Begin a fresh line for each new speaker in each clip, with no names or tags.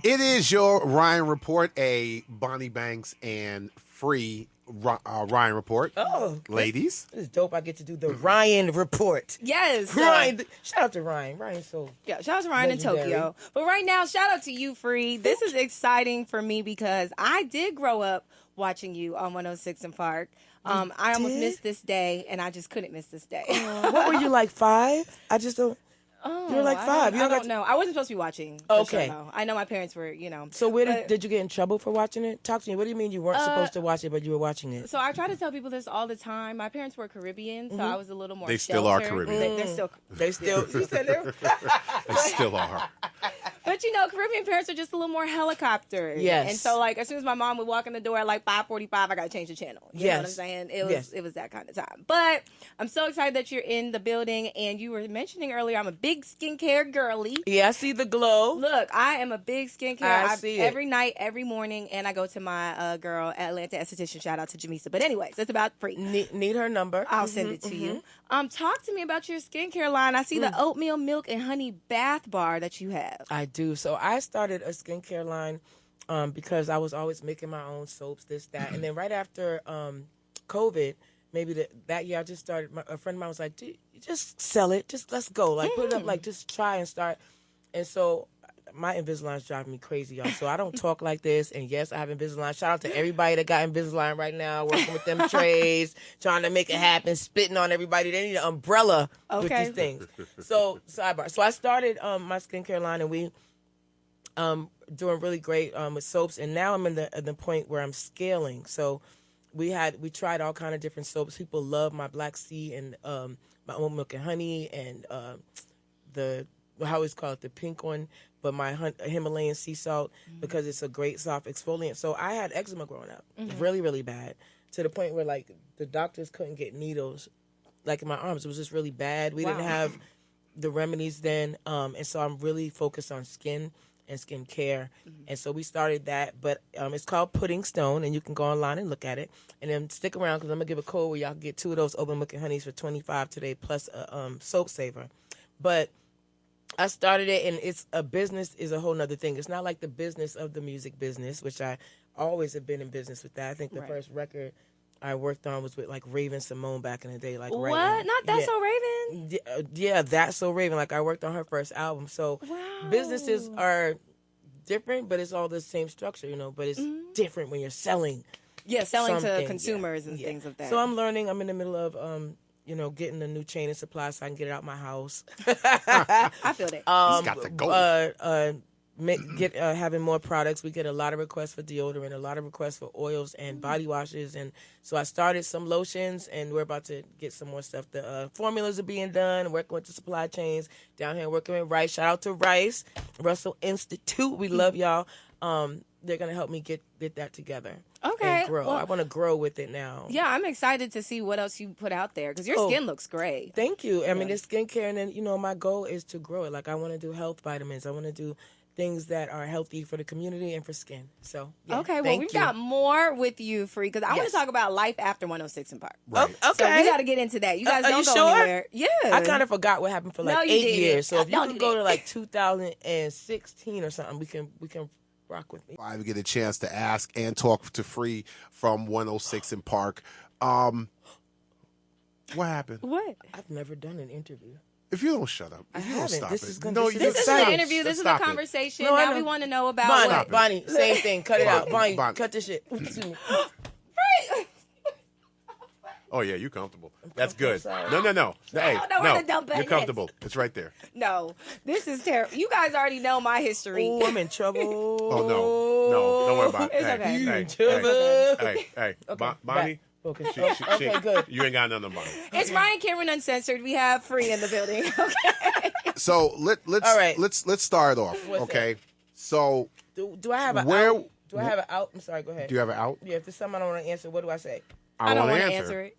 It is your Ryan Report, a Bonnie Banks and free Ryan Report.
Oh,
Ladies.
this is dope. I get to do the Ryan report.
Yes.
Ryan, shout out to Ryan. Ryan's so
Yeah, shout out to Ryan
legendary.
in Tokyo. But right now, shout out to you, Free. This is exciting for me because I did grow up watching you on 106 in Park. I almost
did?
missed this day, and I just couldn't miss this day.
What were you like 5? I just don't.
Oh,
You were like 5. You
I
don't got
don't know. I wasn't supposed to be watching.
Okay.
Sure, though. I know my parents were.
So where
But-
did you get in trouble for watching it? Talk to me. What do you mean you weren't supposed to watch it, but you were watching it?
So I try to tell people this all the time. My parents were Caribbean, so I was a little more
They still are
sheltered.
Caribbean.
They're still.
They still. You said they.
They still are.
But Caribbean parents are just a little more helicopter.
Yes.
And so like as soon as my mom would walk in the door at like 5:45, I gotta change the channel. You know what I'm
Yes.
saying?
Yes.
It was that kind of time. But I'm so excited that you're in the building, and you were mentioning earlier I'm a big skincare girly.
Yeah, I see the glow.
Look, I am a big skincare.
I see it.
Every night, every morning, and I go to my girl Atlanta esthetician. Shout out to Jamisa. But anyways, it's about Free.
Need her number.
I'll send it to you. Talk to me about your skincare line. I see the oatmeal milk and honey bath bar that you have.
I do. So I started a skincare line because I was always making my own soaps, this, that. And then right after COVID, maybe that year, I just started, a friend of mine was like, just sell it. Just let's go. Like, put it up, like, just try and start. And so my Invisalign's driving me crazy, y'all. So I don't talk like this. And yes, I have Invisalign. Shout out to everybody that got Invisalign right now, working with them trades, trying to make it happen, spitting on everybody. They need an umbrella with
Okay.
these things. So, sidebar. So I started my skincare line, and we doing really great with soaps. And now I'm in the point where I'm scaling. So we tried all kind of different soaps. People love my Black Sea and my oat milk and honey and I always call it the pink one, but my Himalayan sea salt because it's a great soft exfoliant. So I had eczema growing up, really, really bad, to the point where like the doctors couldn't get needles, like in my arms. It was just really bad. We didn't have the remedies then, and so I'm really focused on skin and skin care. And so we started that, but it's called Pudding Stone, and you can go online and look at it. And then stick around because I'm gonna give a code where y'all can get 2 of those open milk and honeys for $25 today, plus a soap saver. But I started it, and it's a business is a whole nother thing. It's not like the business of the music business, which I always have been in business with that. I think the first record I worked on was with like Raven Simone back in the day. Like
What?
writing.
Not That's
Yeah.
So Raven?
Yeah, That's So Raven. Like I worked on her first album. So businesses are different, but it's all the same structure, but it's different when you're selling.
Yeah, selling to
something.
consumers and
Yeah.
things of that.
So I'm learning. I'm in the middle of getting a new chain of supply so I can get it out my house.
I feel that.
He's got the gold.
Having more products. We get a lot of requests for deodorant, a lot of requests for oils and body washes, and so I started some lotions, and we're about to get some more stuff. The formulas are being done, working with the supply chains down here, working with Rice. Shout out to Rice, Russell Institute. We love y'all. They're gonna help me get that together.
Okay,
and grow.
well-
I want to grow with it now.
Yeah, I'm excited to see what else you put out there because your skin looks great.
Thank you. I mean, it's skincare, and then my goal is to grow it. Like I want to do health vitamins. I want to do things that are healthy for the community and for skin. So yeah,
Okay, well,
thank
we've
you.
got more with you, Free, because I want
Yes.
to talk about life after 106 in Park.
Right.
Oh,
So
okay.
we got to get into that. You guys
Are
don't
you
go
sure?
anywhere. Yeah.
I kind of forgot what happened for like
No, you
8
didn't.
years. So if you
Don't
can
do
go
that.
to like 2016 or something, we can rock with me.
I get a chance to ask and talk to Free from 106 in Park. What happened?
What?
I've never done an interview.
If you don't shut up, if you don't
haven't.
stop
This
it.
is gonna-
no,
this
you
is
This
just
isn't
stop
an
it.
interview. This is a
Stop it.
conversation.
No, I
Now
know.
we want to know about
Bonnie,
what.
Bonnie, same thing. Cut it out. Bonnie,
Bonnie.
cut this shit. Excuse me.
Oh yeah, you comfortable. That's good.
Sorry.
No. Hey,
don't wanna dump it.
you're comfortable. It's right there.
No, this is terrible. You guys already know my history.
Oh, I'm in trouble.
Oh no, don't worry about it.
It's
Hey,
okay.
Hey,
Trouble.
hey,
Okay,
Bonnie.
Okay.
She-
Good.
You ain't got nothing on Bonnie.
It's Ryan Cameron Uncensored. We have Free in the building. Okay.
So let's
All right.
let's start off.
What's
okay. So
Do I have an
Where-
out? Do I have an out? I'm sorry. Go ahead.
do you have it out?
Yeah, if there's something I don't want to answer, what do I say?
I don't
wanna
want to answer it.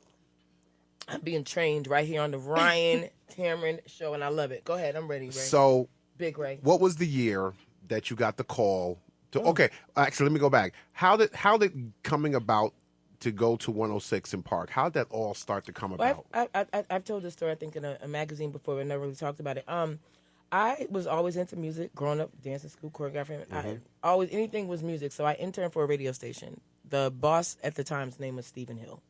I'm being trained right here on the Ryan Cameron show, and I love it. Go ahead. I'm ready, Ray.
So
Big Ray.
what was the year that you got the call to? Okay, actually, let me go back. How did coming about to go to 106 in Park? How did that all start to come about?
Well, I've told this story, I think, in a magazine before. We never really talked about it. I was always into music, growing up, dancing school, choreographing. Anything was music. So I interned for a radio station. The boss at the time's name was Stephen Hill.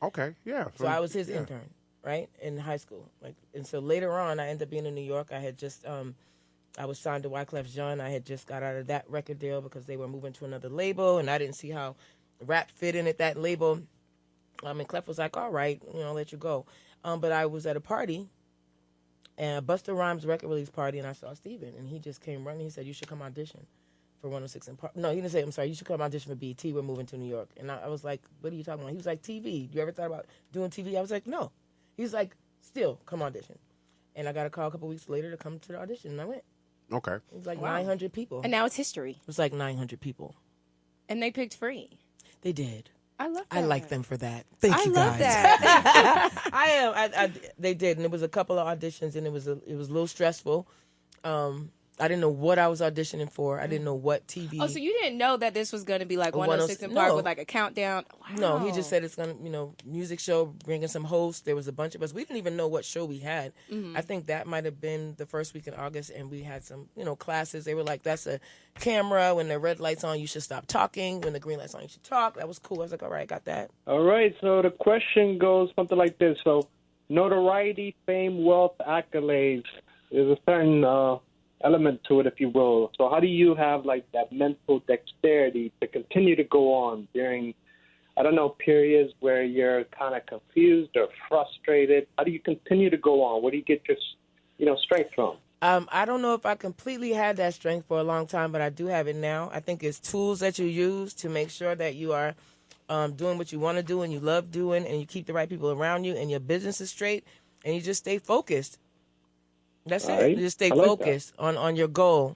Okay, yeah.
So I was his intern, right, in high school. And so later on, I ended up being in New York. I had just, I was signed to Wyclef Jean. I had just got out of that record deal because they were moving to another label, and I didn't see how rap fit in at that label. And Clef was like, all right, I'll let you go. But I was at a party, and Busta Rhymes record release party, and I saw Steven, and he just came running. He said, you should come audition for 106 and Park. No, he didn't say, I'm sorry, you should come audition for BET. We're moving to New York. And I was like, what are you talking about? He was like, TV. You ever thought about doing TV? I was like, no. He's like, still, come audition. And I got a call a couple weeks later to come to the audition, and I went.
Okay.
It was like 900 people.
And now it's history.
It was like 900 people.
And they picked Free.
They did.
I love that.
I like them for that. Thank you, guys.
I love that.
I am. They did, and it was a couple of auditions, and it was a little stressful. I didn't know what I was auditioning for. I didn't know what TV.
Oh, so you didn't know that this was going to be like 106 in Park with like a countdown? Wow.
No, he just said it's going to, music show, bringing some hosts. There was a bunch of us. We didn't even know what show we had. I think that might have been the first week in August, and we had some, classes. They were like, that's a camera. When the red light's on, you should stop talking. When the green light's on, you should talk. That was cool. I was like, all right, got that.
All right, so the question goes something like this. So notoriety, fame, wealth, accolades, there's a certain element to it, if you will. So how do you have like that mental dexterity to continue to go on during, periods where you're kind of confused or frustrated? How do you continue to go on? Where do you get your, strength from?
I don't know if I completely had that strength for a long time, but I do have it now. I think it's tools that you use to make sure that you are doing what you want to do and you love doing, and you keep the right people around you, and your business is straight, and you just stay focused. That's it.
Right.
You just stay focused on your goal,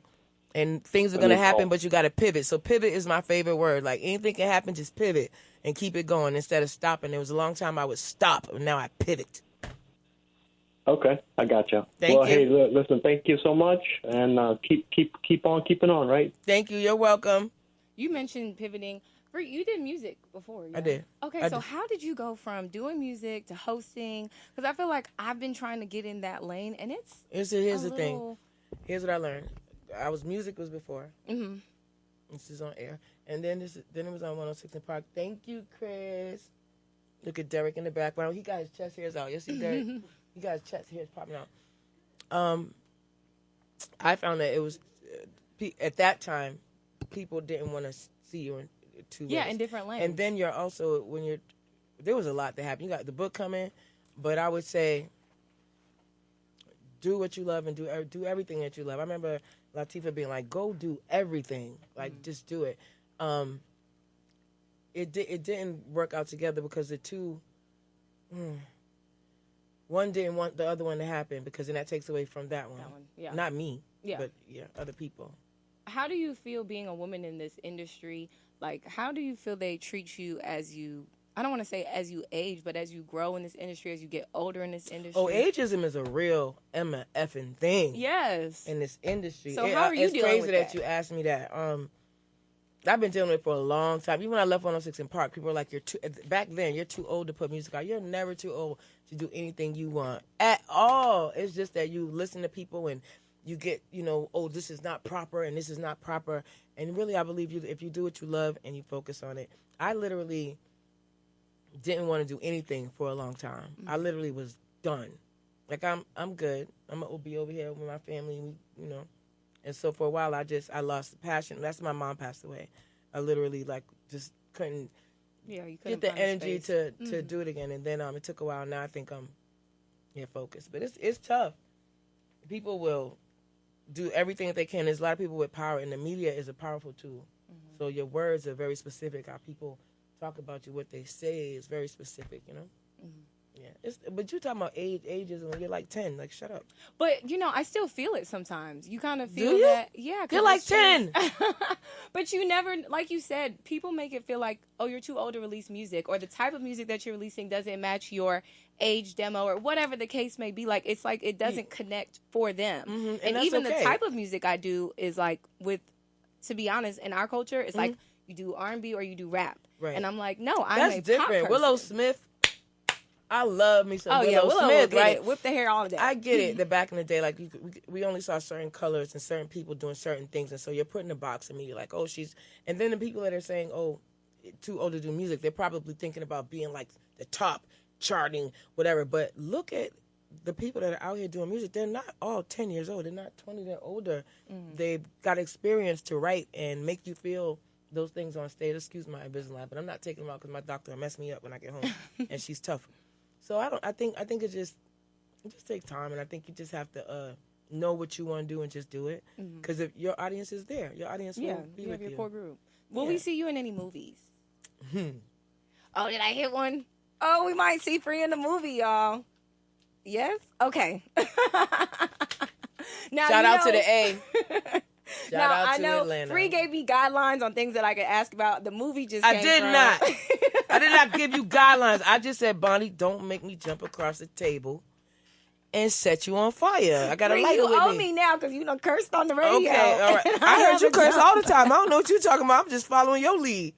and things are going to happen, but you got to pivot. So pivot is my favorite word. Like anything can happen, just pivot and keep it going instead of stopping. There was a long time I would stop, and now I pivot.
Okay, I got you.
Thank you.
Hey, listen, thank you so much, and keep on keeping on, right?
Thank you. You're welcome.
You mentioned pivoting. You did music before.
I did.
Okay, so how did you go from doing music to hosting? Because I feel like I've been trying to get in that lane, and
here's the thing. Here's what I learned. Music was before. Mm-hmm. This is on air, and then it was on 106 in Park. Thank you, Chris. Look at Derek in the background. He got his chest hairs out. You see Derek? He got his chest hairs popping out. I found that it was at that time people didn't want to see you in two ways.
In different lanes.
And then there was a lot that happened. You got the book coming, but I would say do what you love and do everything that you love. I remember Latifah being like, go do everything. Like, just do it. It didn't work out together because the two, one didn't want the other one to happen, because then that takes away from that one.
Yeah.
Not me, but other people.
How do you feel being a woman in this industry? Like, how do you feel they treat you as you, I don't want to say as you age, but as you grow in this industry, as you get older in this industry?
Oh, ageism is a real effing thing.
Yes.
In this industry.
So how are you dealing with that?
It's crazy that you asked me that. I've been dealing with it for a long time. Even when I left 106 in Park, people were like, back then, you're too old to put music out. You're never too old to do anything you want at all. It's just that you listen to people and you get, this is not proper and this is not proper. And really, I believe if you do what you love and you focus on it. I literally didn't want to do anything for a long time. Mm-hmm. I literally was done. Like, I'm good. I'm an OB over here with my family, And so for a while, I lost the passion. That's when my mom passed away. I literally, just couldn't get the energy to do it again. And then it took a while. Now I think I'm focused. But it's tough. People will do everything that they can. There's a lot of people with power, and the media is a powerful tool. Mm-hmm. So your words are very specific. How people talk about you, what they say is very specific, Mm-hmm. Yeah, but you're talking about ages when you're like 10. Like, shut up.
But, I still feel it sometimes. You kind of feel
Do you?
that. Yeah.
You're like 10.
But you never, like you said, people make it feel like, oh, you're too old to release music, or the type of music that you're releasing doesn't match your age demo, or whatever the case may be. Like, it's like it doesn't connect for them.
Mm-hmm.
And even the type of music I do is like, to be honest, in our culture, it's like you do R&B or you do rap.
Right.
And I'm like, no, I'm
That's
a
different.
pop person.
Willow Smith. I love me some
Oh
Willow
yeah, Willow
Smith,
will get
right?
it. Whip the hair all day.
I get it. That back in the day, like we only saw certain colors and certain people doing certain things, and so you're putting a box in me. You're like, oh, she's. And then the people that are saying, oh, too old to do music, they're probably thinking about being like the top charting, whatever. But look at the people that are out here doing music. They're not all 10 years old. They're not 20. They're older. They've got experience to write and make you feel those things on stage. Excuse my Invisalign, but I'm not taking them out because my doctor will mess me up when I get home, and she's tough. So I think it just takes time, and I think you just have to know what you want to do and just do it. Because if your audience is there, your audience will be
you
with
have your
you.
core group. Will
Yeah.
we see you in any movies? Oh, did I hit one? Oh, we might see Free in the movie, y'all. Yes? Okay. Now,
Shout out to the A. Shout
Now,
out
I
to
know
Atlanta.
Free gave me guidelines on things that I could ask about. The movie just
I
came
did
from-
not. I did not give you guidelines. I just said, Bonnie, don't make me jump across the table and set you on fire. I got a
Free,
lighter
you
with
owe
me.
me now because you done cursed on the radio.
Okay, all right.
And
I heard you
haven't
curse
jumped.
all the time. I don't know what you're talking about. I'm just following your lead.